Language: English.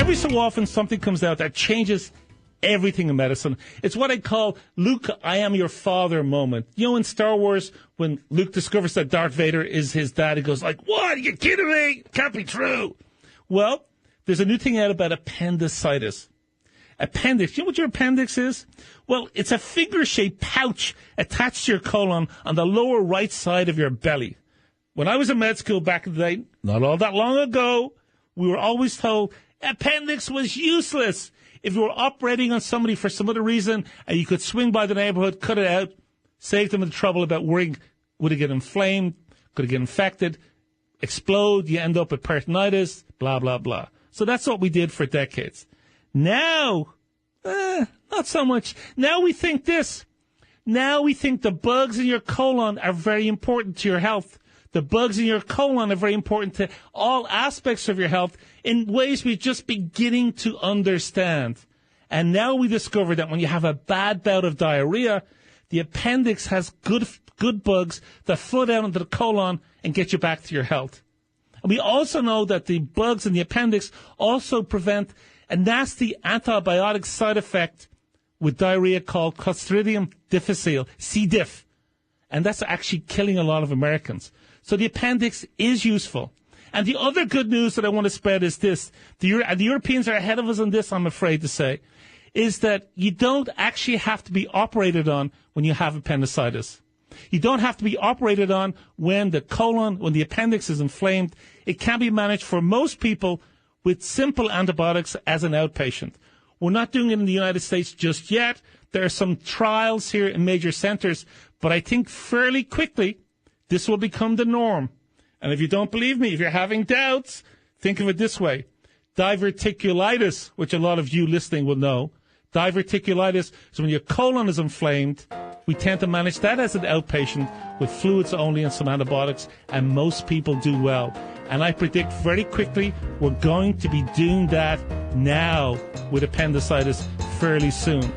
every so often something comes out that changes everything in medicine. It's what I call Luke, I am your father moment. You know, in Star Wars, when Luke discovers that Darth Vader is his dad, he goes like, what? Are you kidding me? Can't be true. Well, there's a new thing out about appendicitis. Appendix. You know what your appendix is? Well, it's a finger-shaped pouch attached to your colon on the lower right side of your belly. When I was in med school back in the day, not all that long ago, we were always told appendix was useless. If you were operating on somebody for some other reason and you could swing by the neighborhood, cut it out, save them the trouble about worrying, would it get inflamed, could it get infected, explode, you end up with peritonitis, blah, blah, blah. So that's what we did for decades. Now, not so much. Now we think this. Now we think the bugs in your colon are very important to your health. The bugs in your colon are very important to all aspects of your health in ways we're just beginning to understand. And now we discover that when you have a bad bout of diarrhea, the appendix has good bugs that flow down into the colon and get you back to your health. And we also know that the bugs in the appendix also prevent a nasty antibiotic side effect with diarrhea called Clostridium difficile, C. diff. And that's actually killing a lot of Americans. So the appendix is useful. And the other good news that I want to spread is this. The Europeans are ahead of us on this, I'm afraid to say, is that you don't actually have to be operated on when you have appendicitis. You don't have to be operated on when the appendix is inflamed. It can be managed for most people with simple antibiotics as an outpatient. We're not doing it in the United States just yet. There are some trials here in major centers, but I think fairly quickly this will become the norm. And if you don't believe me, if you're having doubts, think of it this way. Diverticulitis, which a lot of you listening will know. Diverticulitis is when your colon is inflamed. We tend to manage that as an outpatient with fluids only and some antibiotics, and most people do well. And I predict very quickly we're going to be doing that now with appendicitis fairly soon.